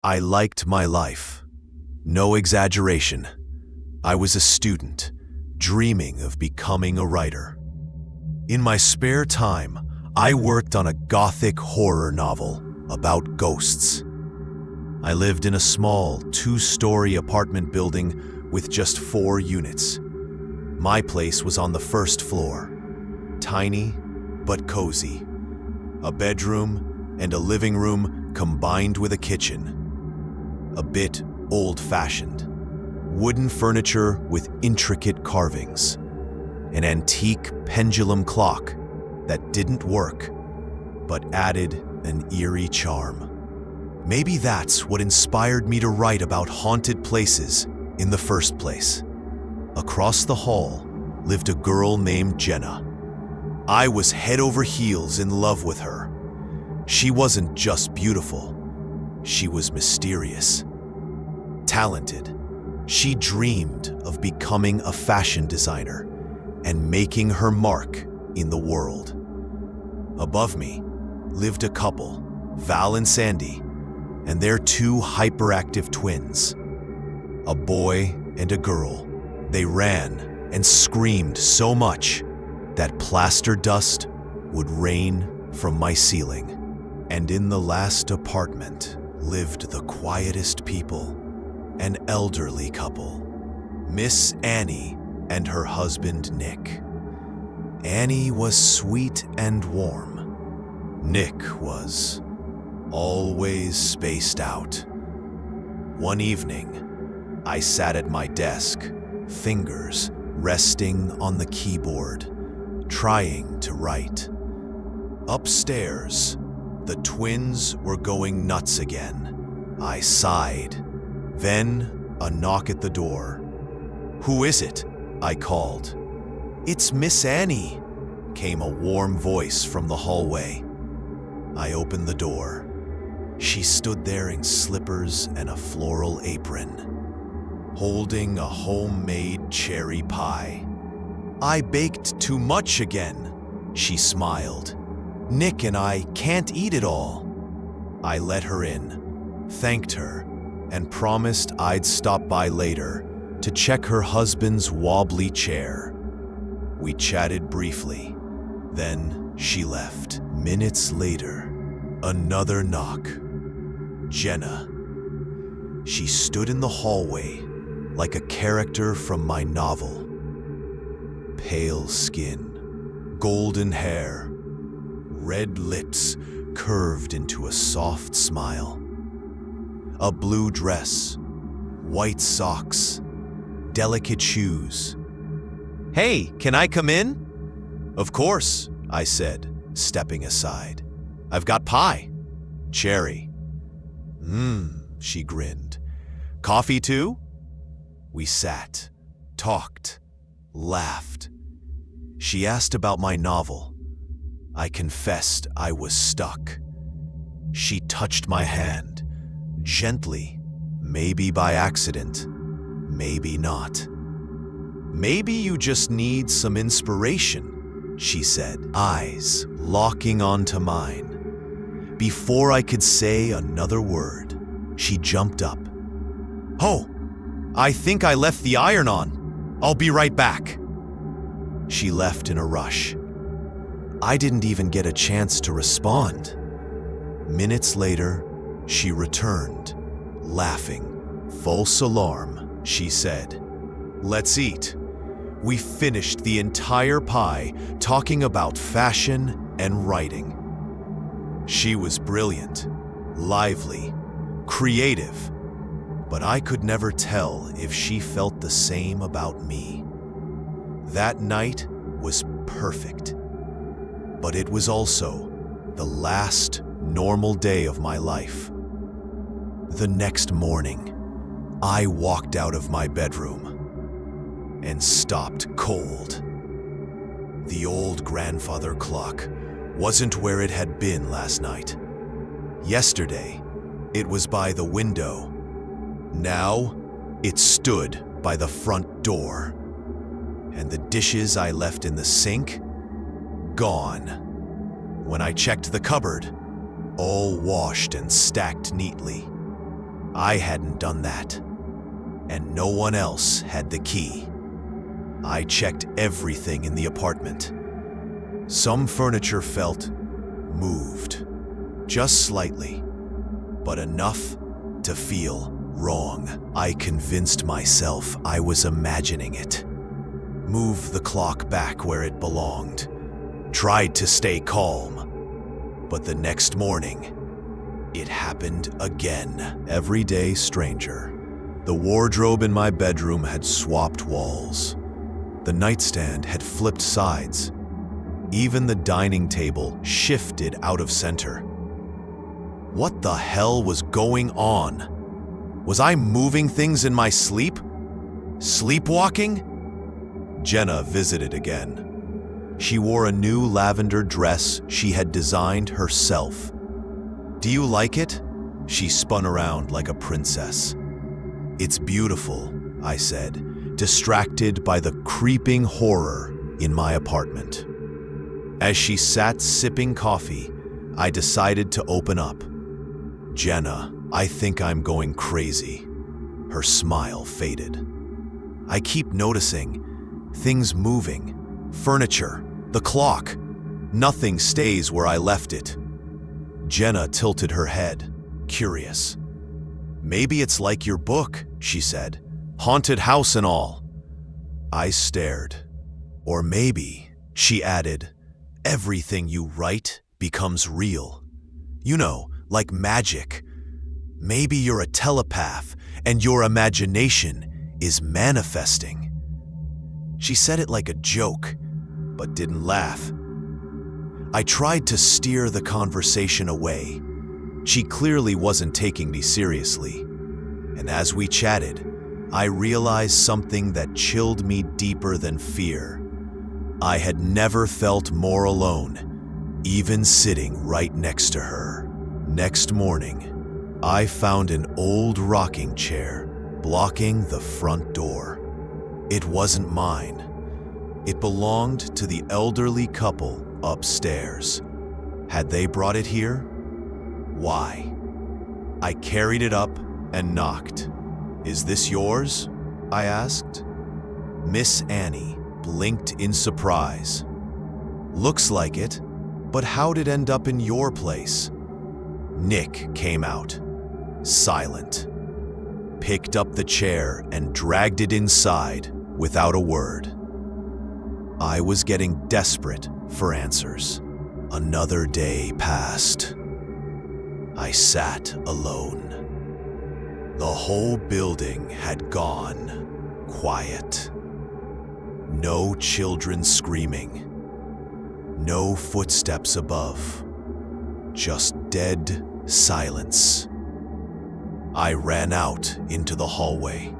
I liked my life. No exaggeration. I was a student, dreaming of becoming a writer. In my spare time, I worked on a gothic horror novel about ghosts. I lived in a small, 2-story apartment building with just 4 units. My place was on the first floor. Tiny, but cozy. A bedroom and a living room combined with a kitchen. A bit old-fashioned. Wooden furniture with intricate carvings. An antique pendulum clock that didn't work, but added an eerie charm. Maybe that's what inspired me to write about haunted places in the first place. Across the hall lived a girl named Jenna. I was head over heels in love with her. She wasn't just beautiful, she was mysterious. Talented, she dreamed of becoming a fashion designer and making her mark in the world. Above me lived a couple, Val and Sandy, and their 2 hyperactive twins. A boy and a girl. They ran and screamed so much that plaster dust would rain from my ceiling. And in the last apartment lived the quietest people, an elderly couple, Miss Annie and her husband Nick. Annie was sweet and warm. Nick was always spaced out. One evening, I sat at my desk, fingers resting on the keyboard, trying to write. Upstairs, the twins were going nuts again. I sighed. Then, a knock at the door. "Who is it?" I called. "It's Miss Annie," came a warm voice from the hallway. I opened the door. She stood there in slippers and a floral apron, holding a homemade cherry pie. "I baked too much again," she smiled. "Nick and I can't eat it all." I let her in, thanked her, and promised I'd stop by later to check her husband's wobbly chair. We chatted briefly, then she left. Minutes later, another knock. Jenna. She stood in the hallway like a character from my novel. Pale skin, golden hair, red lips curved into a soft smile. A blue dress, white socks, delicate shoes. "Hey, can I come in?" "Of course," I said, stepping aside. "I've got pie. Cherry." She grinned. "Coffee too?" We sat, talked, laughed. She asked about my novel. I confessed I was stuck. She touched my hand, gently, maybe by accident, maybe not. "Maybe you just need some inspiration," she said, eyes locking onto mine. Before I could say another word, she jumped up. "Oh, I think I left the iron on. I'll be right back." She left in a rush. I didn't even get a chance to respond. Minutes later, she returned, laughing. "False alarm," she said. "Let's eat." We finished the entire pie talking about fashion and writing. She was brilliant, lively, creative, but I could never tell if she felt the same about me. That night was perfect, but it was also the last normal day of my life. The next morning, I walked out of my bedroom and stopped cold. The old grandfather clock wasn't where it had been last night. Yesterday, it was by the window. Now, it stood by the front door. And the dishes I left in the sink? Gone. When I checked the cupboard, all washed and stacked neatly. I hadn't done that, and no one else had the key. I checked everything in the apartment. Some furniture felt moved, just slightly, but enough to feel wrong. I convinced myself I was imagining it. Moved the clock back where it belonged. Tried to stay calm. But the next morning, it happened again. Everyday stranger. The wardrobe in my bedroom had swapped walls. The nightstand had flipped sides. Even the dining table shifted out of center. What the hell was going on? Was I moving things in my sleep? Sleepwalking? Jenna visited again. She wore a new lavender dress she had designed herself. "Do you like it?" She spun around like a princess. "It's beautiful," I said, distracted by the creeping horror in my apartment. As she sat sipping coffee, I decided to open up. "Jenna, I think I'm going crazy." Her smile faded. "I keep noticing things moving, furniture, the clock. Nothing stays where I left it." Jenna tilted her head, curious. "Maybe it's like your book," she said. "Haunted house and all." I stared. "Or maybe," she added, "everything you write becomes real. You know, like magic. Maybe you're a telepath and your imagination is manifesting." She said it like a joke, but didn't laugh. I tried to steer the conversation away. She clearly wasn't taking me seriously. And as we chatted, I realized something that chilled me deeper than fear. I had never felt more alone, even sitting right next to her. Next morning, I found an old rocking chair blocking the front door. It wasn't mine. It belonged to the elderly couple upstairs. Had they brought it here? Why? I carried it up and knocked. "Is this yours?" I asked. Miss Annie blinked in surprise. "Looks like it, but how'd it end up in your place?" Nick came out, silent, picked up the chair and dragged it inside without a word. I was getting desperate for answers. Another day passed. I sat alone. The whole building had gone quiet. No children screaming. No footsteps above. Just dead silence. I ran out into the hallway,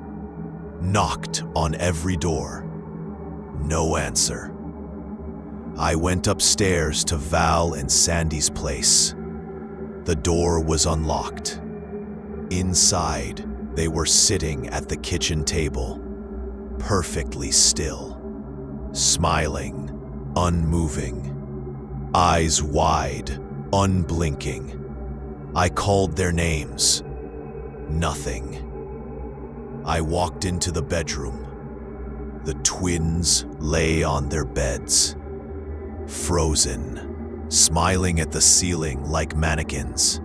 knocked on every door. No answer. I went upstairs to Val and Sandy's place. The door was unlocked. Inside, they were sitting at the kitchen table, perfectly still, smiling, unmoving, eyes wide, unblinking. I called their names. Nothing. I walked into the bedroom. The twins lay on their beds, frozen, smiling at the ceiling like mannequins.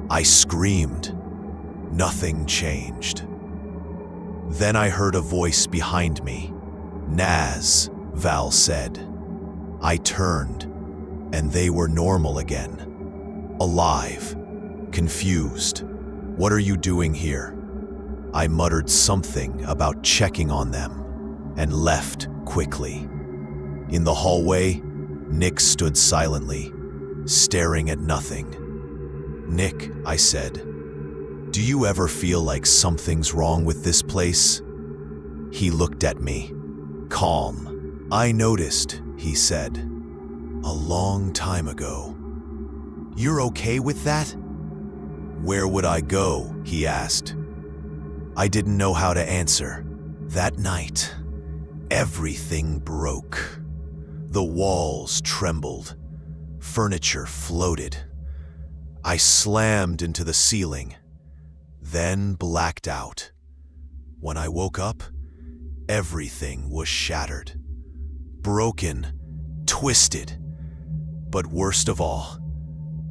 I screamed. Nothing changed. Then I heard a voice behind me. "Naz," Val said. I turned, and they were normal again. Alive, confused. "What are you doing here?" I muttered something about checking on them and left quickly. In the hallway, Nick stood silently, staring at nothing. "Nick," I said, "do you ever feel like something's wrong with this place?" He looked at me, calm. "I noticed," he said, "a long time ago." "You're okay with that?" "Where would I go?" he asked. I didn't know how to answer. That night, everything broke. The walls trembled. Furniture floated. I slammed into the ceiling. then blacked out. When I woke up, everything was shattered, broken, twisted. But worst of all,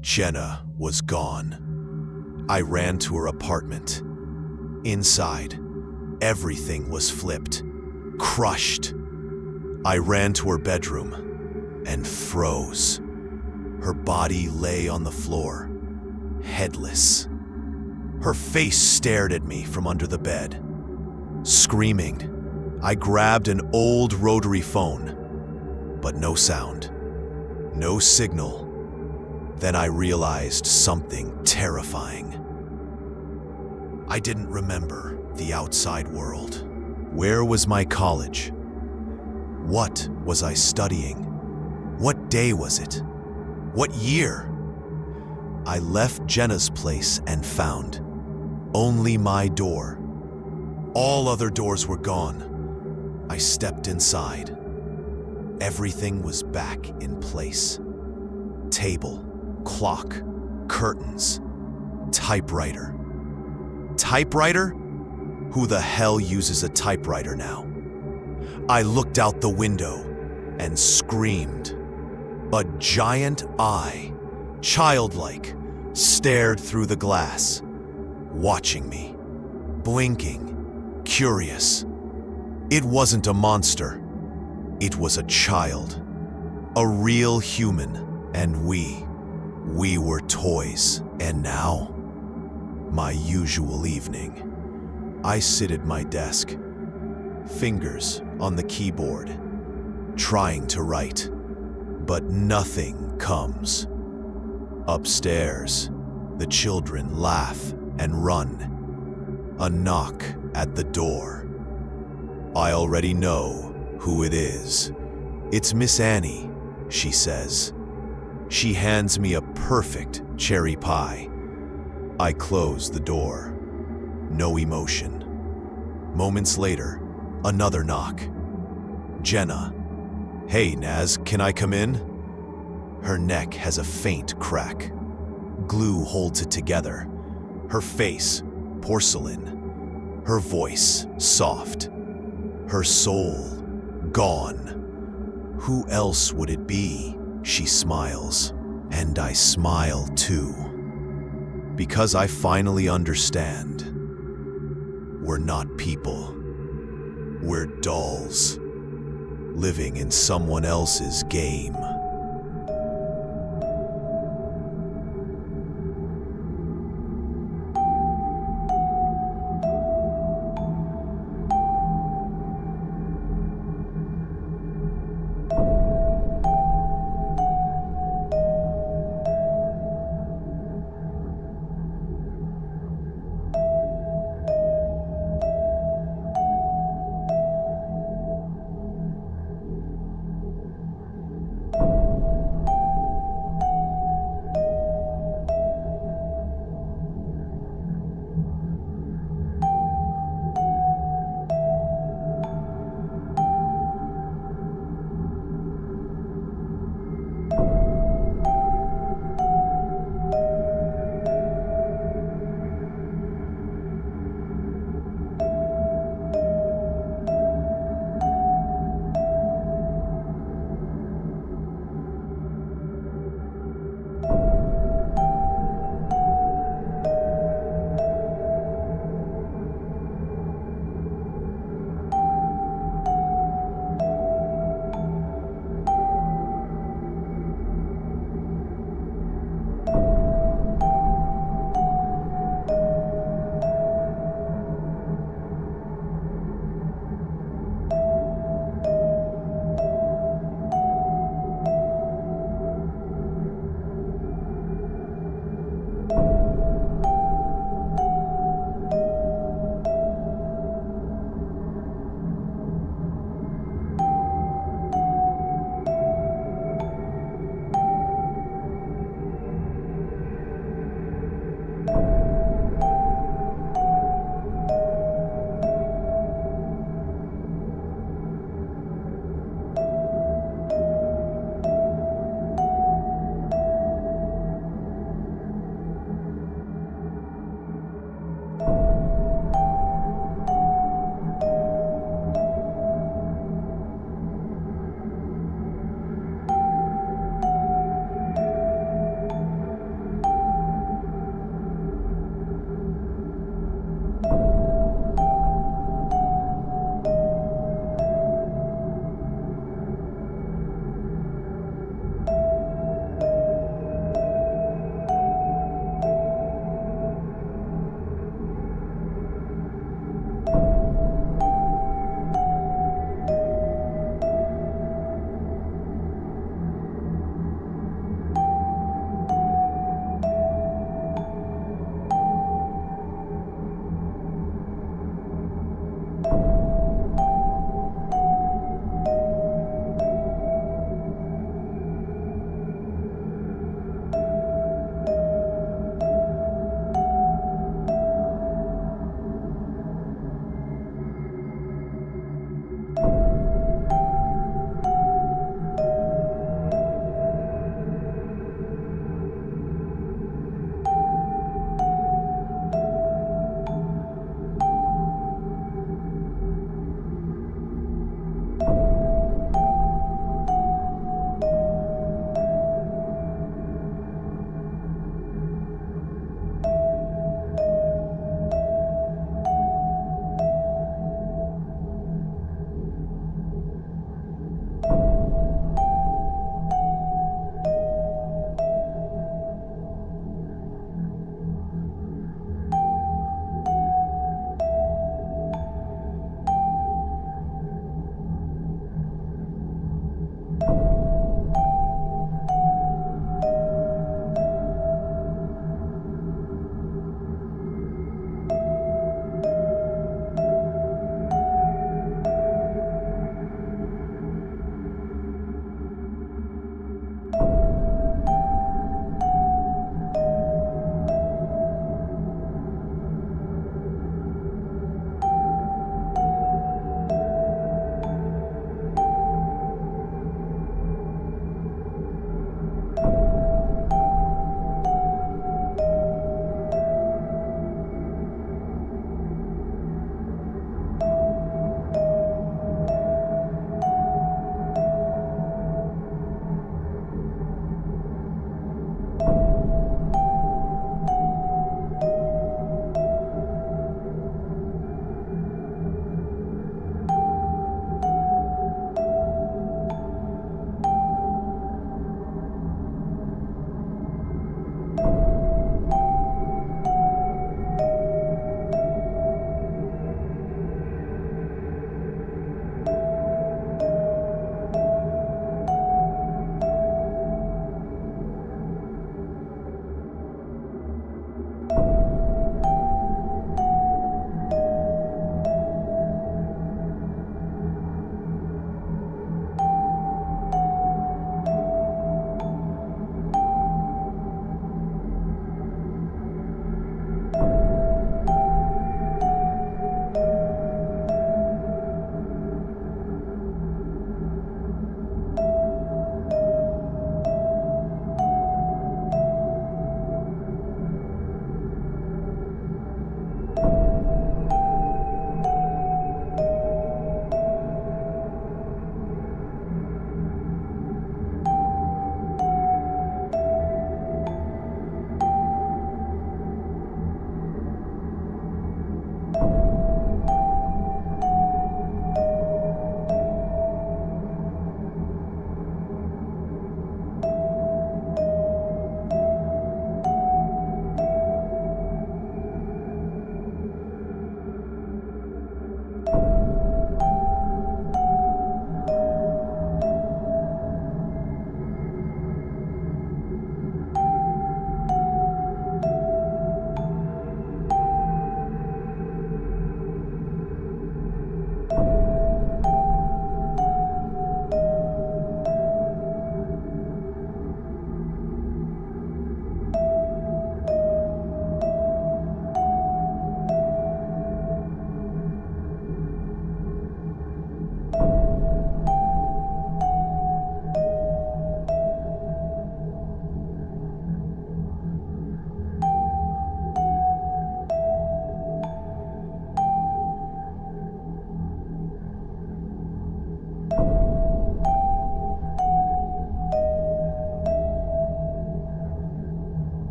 Jenna was gone. I ran to her apartment. Inside, everything was flipped, crushed. I ran to her bedroom and froze. Her body lay on the floor, headless. Her face stared at me from under the bed. Screaming, I grabbed an old rotary phone, but no sound, no signal. Then I realized something terrifying. I didn't remember the outside world. Where was my college? What was I studying? What day was it? What year? I left Jenna's place and found only my door. All other doors were gone. I stepped inside. Everything was back in place. Table, clock, curtains, typewriter. Typewriter? Who the hell uses a typewriter now? I looked out the window and screamed. A giant eye, childlike, stared through the glass, watching me, blinking, curious. It wasn't a monster. It was a child, a real human, and we were toys. And now, my usual evening. I sit at my desk, fingers on the keyboard, trying to write, but nothing comes. Upstairs, the children laugh and run. A knock at the door. I already know who it is. It's Miss Annie, she says. She hands me a perfect cherry pie. I close the door. No emotion. Moments later, another knock. Jenna. Hey, Naz, can I come in? Her neck has a faint crack. Glue holds it together. Her face, porcelain. Her voice, soft. Her soul, gone. Who else would it be? She smiles, and I smile too. Because I finally understand. We're not people. We're dolls, living in someone else's game.